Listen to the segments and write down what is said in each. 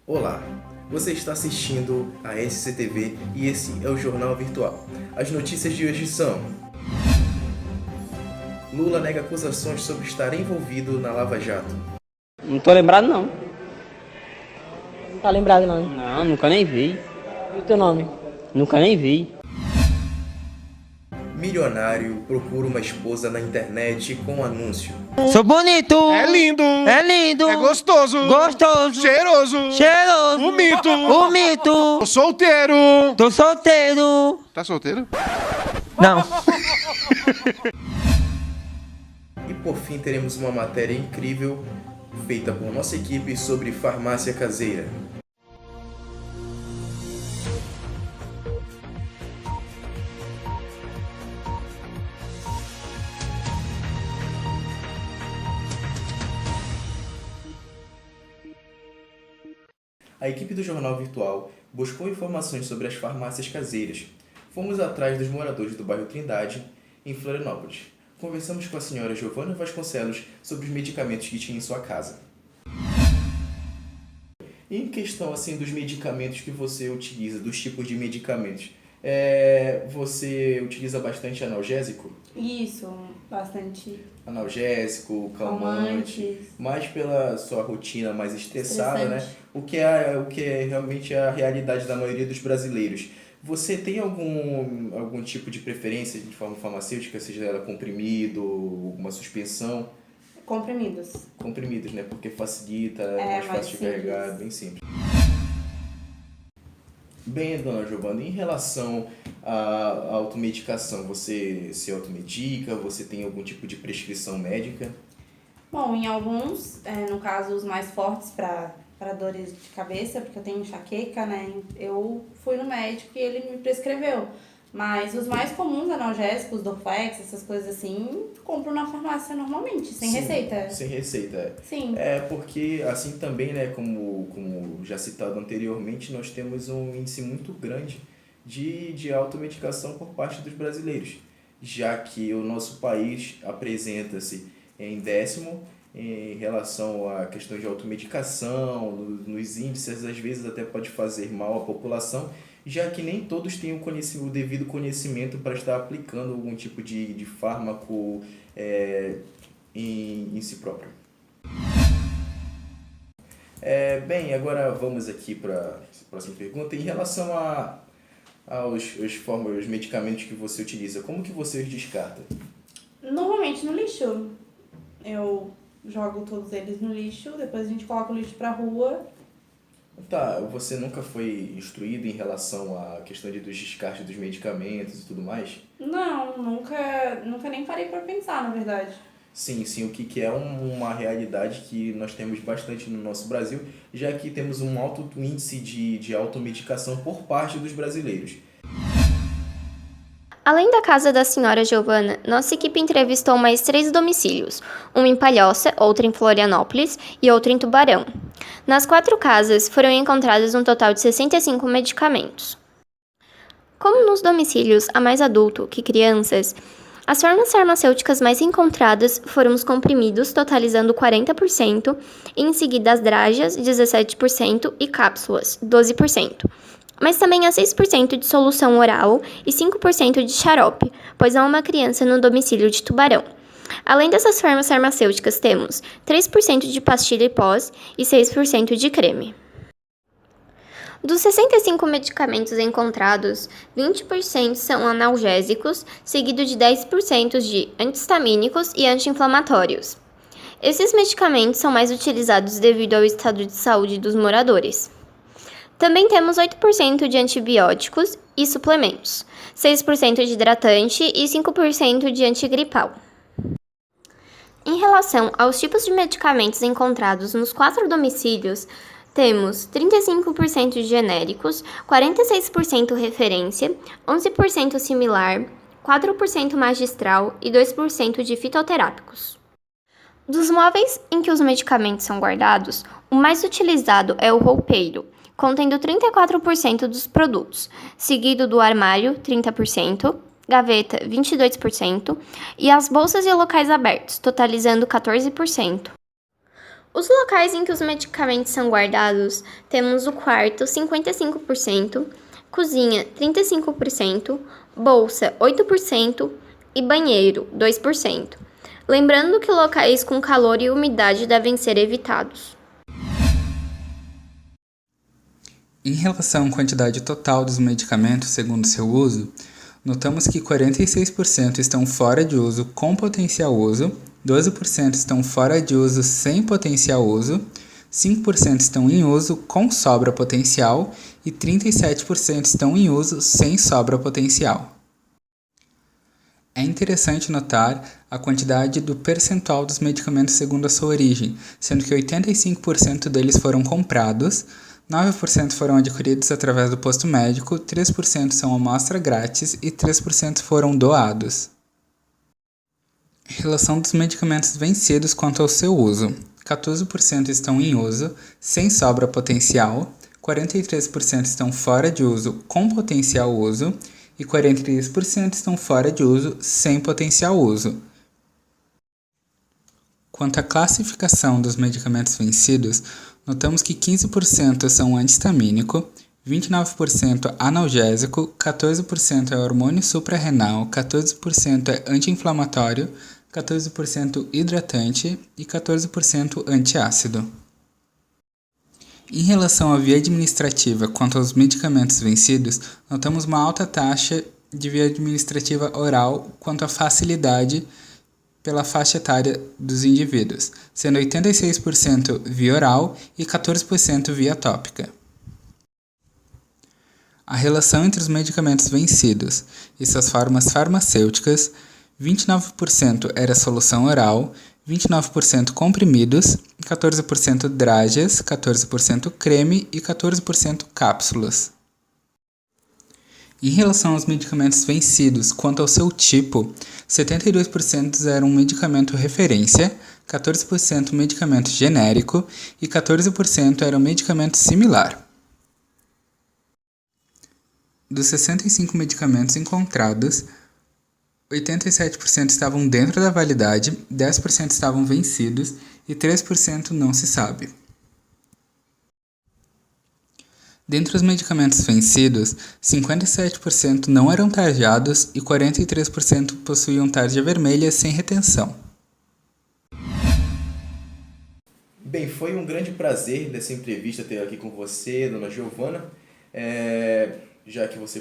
Olá, você está assistindo a SCTV e esse é o Jornal Virtual. As notícias de hoje são: Lula nega acusações sobre estar envolvido na Lava Jato. Não tô lembrado, não. Não tá lembrado não. Não, nunca nem vi. E o teu nome? Nunca nem vi. Milionário procura uma esposa na internet com anúncio. Sou bonito. É lindo. É lindo. É gostoso. Gostoso. Cheiroso. Cheiroso. O mito. O mito. Tô solteiro. Tô solteiro. Tá solteiro? Não. E por fim teremos uma matéria incrível feita por nossa equipe sobre farmácia caseira. A equipe do Jornal Virtual buscou informações sobre as farmácias caseiras. Fomos atrás dos moradores do bairro Trindade, em Florianópolis. Conversamos com a senhora Giovana Vasconcelos sobre os medicamentos que tinha em sua casa. E em questão assim dos medicamentos que você utiliza, dos tipos de medicamentos, você utiliza bastante analgésico? Isso, bastante. Analgésico, calmante, Calmantes. mais pela sua rotina mais estressada, né? Estressante. O que é realmente a realidade da maioria dos brasileiros. Você tem algum tipo de preferência de forma farmacêutica, seja ela comprimido, alguma suspensão? Comprimidos. Comprimidos, né? Porque facilita, é mais mais fácil de carregar, é simples. bem simples. Bem, dona Giovana, em relação à automedicação, você se automedica? Você tem algum tipo de prescrição médica? Bom, em alguns, no caso os mais fortes para dores de cabeça, porque eu tenho enxaqueca, né? Eu fui no médico e ele me prescreveu. Mas os mais comuns analgésicos, Dorflex, essas coisas assim, compro na farmácia normalmente, sem Sim, receita. sem receita, é. Sim. É porque, assim também, né, como já citado anteriormente, nós temos um índice muito grande de automedicação por parte dos brasileiros, já que o nosso país apresenta-se em décimo em relação à questão de automedicação, nos índices, às vezes até pode fazer mal à população, já que nem todos têm o devido conhecimento para estar aplicando algum tipo de fármaco em si próprio. Bem, agora vamos aqui para a próxima pergunta. Em relação aos medicamentos que você utiliza, como que você os descarta? Normalmente no lixo. Eu jogo todos eles no lixo, depois a gente coloca o lixo pra rua. Tá, você nunca foi instruído em relação à questão dos descartes dos medicamentos e tudo mais? Não, nunca nem parei pra pensar, na verdade. Sim, sim, o que é uma realidade que nós temos bastante no nosso Brasil, já que temos um alto índice de automedicação por parte dos brasileiros. Além da casa da senhora Giovana, nossa equipe entrevistou mais 3 domicílios, um em Palhoça, outro em Florianópolis e outro em Tubarão. Nas 4 casas foram encontrados um total de 65 medicamentos. Como nos domicílios há mais adulto que crianças, as formas farmacêuticas mais encontradas foram os comprimidos, totalizando 40%, e em seguida as drágeas, 17%, e cápsulas, 12%. Mas também há 6% de solução oral e 5% de xarope, pois há uma criança no domicílio de Tubarão. Além dessas formas farmacêuticas, temos 3% de pastilha e pós e 6% de creme. Dos 65 medicamentos encontrados, 20% são analgésicos, seguido de 10% de anti-histamínicos e anti-inflamatórios. Esses medicamentos são mais utilizados devido ao estado de saúde dos moradores. Também temos 8% de antibióticos e suplementos, 6% de hidratante e 5% de antigripal. Em relação aos tipos de medicamentos encontrados nos 4 domicílios, temos 35% de genéricos, 46% referência, 11% similar, 4% magistral e 2% de fitoterápicos. Dos móveis em que os medicamentos são guardados, o mais utilizado é o roupeiro, contendo 34% dos produtos, seguido do armário, 30%, gaveta, 22%, e as bolsas e locais abertos, totalizando 14%. Os locais em que os medicamentos são guardados, temos o quarto 55%, cozinha 35%, bolsa 8% e banheiro 2%. Lembrando que locais com calor e umidade devem ser evitados. Em relação à quantidade total dos medicamentos segundo seu uso, notamos que 46% estão fora de uso com potencial uso, 12% estão fora de uso sem potencial uso, 5% estão em uso com sobra potencial e 37% estão em uso sem sobra potencial. É interessante notar a quantidade do percentual dos medicamentos segundo a sua origem, sendo que 85% deles foram comprados, 9% foram adquiridos através do posto médico, 3% são amostra grátis e 3% foram doados. Relação dos medicamentos vencidos quanto ao seu uso. 14% estão em uso, sem sobra potencial, 43% estão fora de uso com potencial uso e 43% estão fora de uso sem potencial uso. Quanto à classificação dos medicamentos vencidos, notamos que 15% são antihistamínico, 29% analgésico, 14% é hormônio suprarrenal, 14% é anti-inflamatório, 14% hidratante e 14% antiácido. Em relação à via administrativa quanto aos medicamentos vencidos, notamos uma alta taxa de via administrativa oral quanto à facilidade pela faixa etária dos indivíduos, sendo 86% via oral e 14% via tópica. A relação entre os medicamentos vencidos e suas formas farmacêuticas, 29% era solução oral, 29% comprimidos, 14% drágeas, 14% creme e 14% cápsulas. Em relação aos medicamentos vencidos quanto ao seu tipo, 72% eram medicamento referência, 14% medicamento genérico e 14% era medicamento similar. Dos 65 medicamentos encontrados, 87% estavam dentro da validade, 10% estavam vencidos e 3% não se sabe. Dentre os medicamentos vencidos, 57% não eram tarjados e 43% possuíam tarja vermelha sem retenção. Bem, foi um grande prazer nessa entrevista ter aqui com você, dona Giovana. Já que nós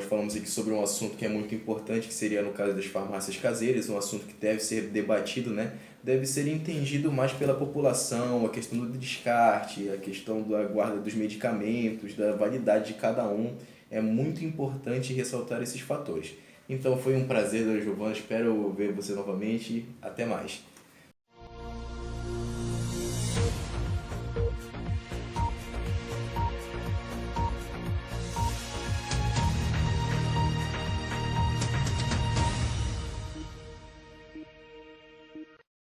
falamos aqui sobre um assunto que é muito importante, que seria no caso das farmácias caseiras, um assunto que deve ser debatido, deve ser entendido mais pela população, a questão do descarte, a questão da guarda dos medicamentos, da validade de cada um. É muito importante ressaltar esses fatores. Então foi um prazer, dona Giovana, espero ver você novamente. Até mais.